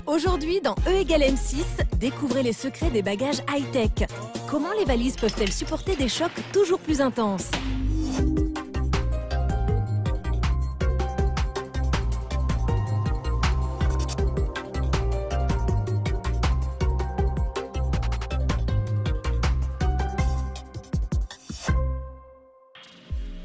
Aujourd'hui, dans E égale M6, découvrez les secrets des bagages high-tech. Comment les valises peuvent-elles supporter des chocs toujours plus intenses?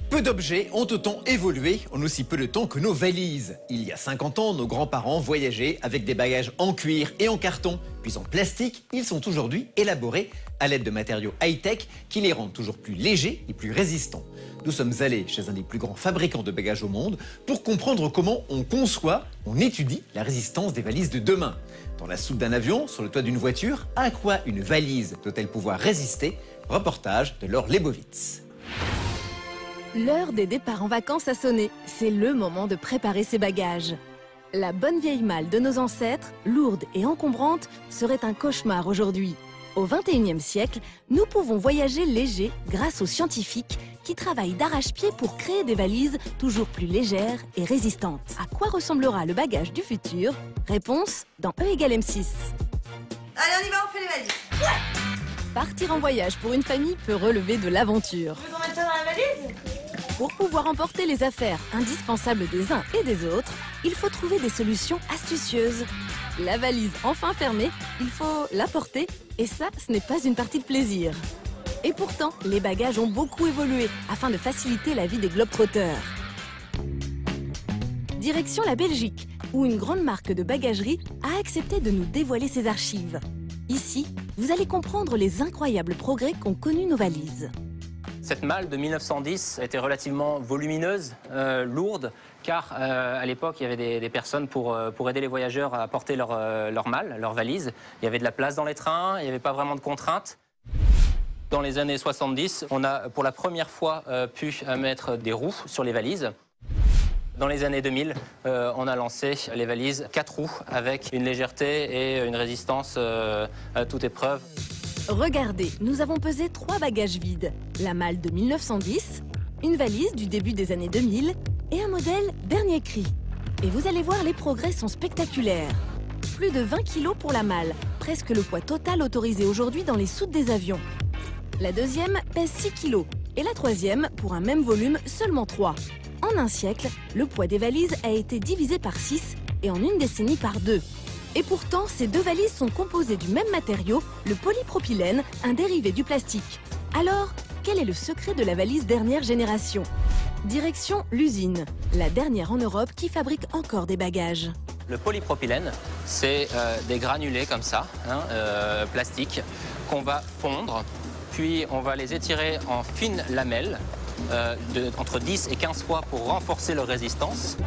Peu d'objets ont autant évolué en aussi peu de temps que nos valises. Il y a 50 ans, nos grands-parents voyageaient avec des bagages en cuir et en carton, puis en plastique. Ils sont aujourd'hui élaborés à l'aide de matériaux high-tech qui les rendent toujours plus légers et plus résistants. Nous sommes allés chez un des plus grands fabricants de bagages au monde pour comprendre comment on conçoit, on étudie la résistance des valises de demain. Dans la soute d'un avion, sur le toit d'une voiture, à quoi une valise doit-elle pouvoir résister? Reportage de Laure Lebovitz. L'heure des départs en vacances a sonné. C'est le moment de préparer ses bagages. La bonne vieille malle de nos ancêtres, lourde et encombrante, serait un cauchemar aujourd'hui. Au XXIe siècle, nous pouvons voyager léger grâce aux scientifiques qui travaillent d'arrache-pied pour créer des valises toujours plus légères et résistantes. À quoi ressemblera le bagage du futur? Réponse dans E égale M6. Allez, on y va, on fait les valises. Ouais. Partir en voyage pour une famille peut relever de l'aventure. Tu veux qu'on mette ça dans la valise? Pour pouvoir emporter les affaires indispensables des uns et des autres, il faut trouver des solutions astucieuses. La valise enfin fermée, il faut la porter, et ça, ce n'est pas une partie de plaisir. Et pourtant, les bagages ont beaucoup évolué afin de faciliter la vie des globetrotters. Direction la Belgique, où une grande marque de bagagerie a accepté de nous dévoiler ses archives. Ici, vous allez comprendre les incroyables progrès qu'ont connus nos valises. Cette malle de 1910 était relativement volumineuse, lourde, car à l'époque, il y avait des personnes pour aider les voyageurs à porter leur malle, leur valise. Il y avait de la place dans les trains, il n'y avait pas vraiment de contraintes. Dans les années 70, on a pour la première fois pu mettre des roues sur les valises. Dans les années 2000, on a lancé les valises 4 roues avec une légèreté et une résistance à toute épreuve. Regardez, nous avons pesé 3 bagages vides. La malle de 1910, une valise du début des années 2000 et un modèle dernier cri. Et vous allez voir, les progrès sont spectaculaires. Plus de 20 kg pour la malle, presque le poids total autorisé aujourd'hui dans les soutes des avions. La deuxième pèse 6 kg et la troisième, pour un même volume, seulement 3. En un siècle, le poids des valises a été divisé par 6 et en une décennie par 2. Et pourtant, ces 2 valises sont composées du même matériau, le polypropylène, un dérivé du plastique. Alors, quel est le secret de la valise dernière génération? Direction l'usine, la dernière en Europe qui fabrique encore des bagages. Le polypropylène, c'est des granulés comme ça, plastiques, qu'on va fondre, puis on va les étirer en fines lamelles, entre 10 et 15 fois pour renforcer leur résistance.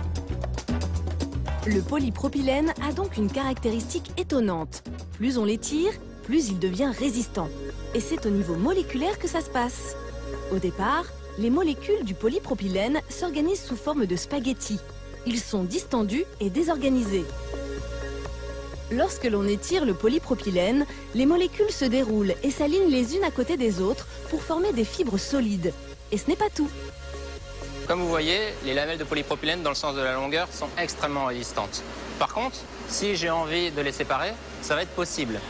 Le polypropylène a donc une caractéristique étonnante. Plus on l'étire, plus il devient résistant. Et c'est au niveau moléculaire que ça se passe. Au départ, les molécules du polypropylène s'organisent sous forme de spaghettis. Ils sont distendus et désorganisés. Lorsque l'on étire le polypropylène, les molécules se déroulent et s'alignent les unes à côté des autres pour former des fibres solides. Et ce n'est pas tout. Comme vous voyez, les lamelles de polypropylène dans le sens de la longueur sont extrêmement résistantes. Par contre, si j'ai envie de les séparer, ça va être possible.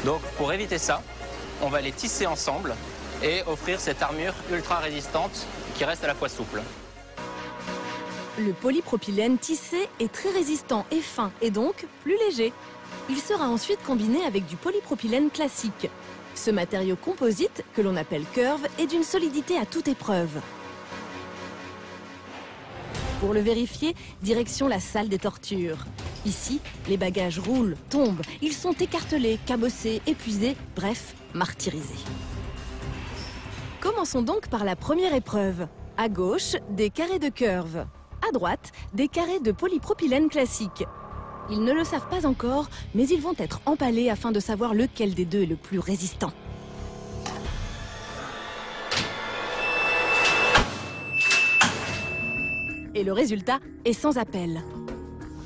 Donc pour éviter ça, on va les tisser ensemble et offrir cette armure ultra résistante qui reste à la fois souple. Le polypropylène tissé est très résistant et fin et donc plus léger. Il sera ensuite combiné avec du polypropylène classique. Ce matériau composite, que l'on appelle curve, est d'une solidité à toute épreuve. Pour le vérifier, direction la salle des tortures. Ici, les bagages roulent, tombent, ils sont écartelés, cabossés, épuisés, bref, martyrisés. Commençons donc par la première épreuve. À gauche, des carrés de curve. À droite, des carrés de polypropylène classique. Ils ne le savent pas encore, mais ils vont être empalés afin de savoir lequel des deux est le plus résistant. Et le résultat est sans appel.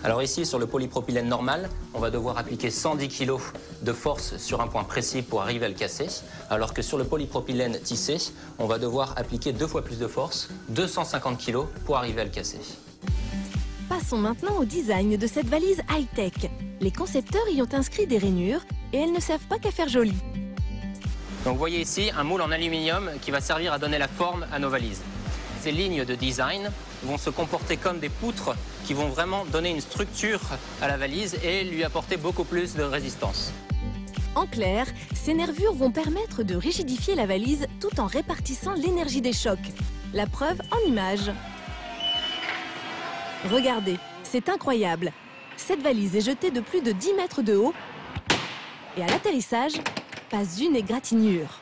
Alors ici, sur le polypropylène normal, on va devoir appliquer 110 kg de force sur un point précis pour arriver à le casser, alors que sur le polypropylène tissé, on va devoir appliquer 2 fois plus de force, 250 kg pour arriver à le casser. Passons maintenant au design de cette valise high-tech. Les concepteurs y ont inscrit des rainures et elles ne servent pas qu'à faire joli. Donc vous voyez ici un moule en aluminium qui va servir à donner la forme à nos valises. Ces lignes de design vont se comporter comme des poutres qui vont vraiment donner une structure à la valise et lui apporter beaucoup plus de résistance. En clair, ces nervures vont permettre de rigidifier la valise tout en répartissant l'énergie des chocs. La preuve en images. Regardez, c'est incroyable. Cette valise est jetée de plus de 10 mètres de haut et à l'atterrissage, pas une égratignure.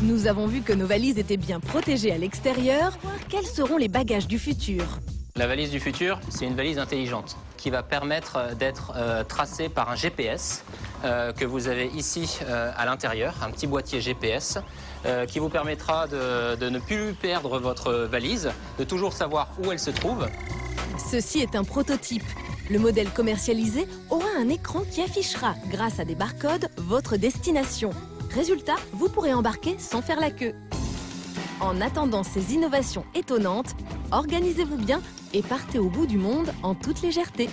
Nous avons vu que nos valises étaient bien protégées à l'extérieur. Quels seront les bagages du futur? La valise du futur, c'est une valise intelligente qui va permettre d'être tracée par un GPS que vous avez ici à l'intérieur, un petit boîtier GPS qui vous permettra de ne plus perdre votre valise, de toujours savoir où elle se trouve. Ceci est un prototype. Le modèle commercialisé aura un écran qui affichera, grâce à des barcodes, votre destination. Résultat, vous pourrez embarquer sans faire la queue. En attendant ces innovations étonnantes, organisez-vous bien et partez au bout du monde en toute légèreté.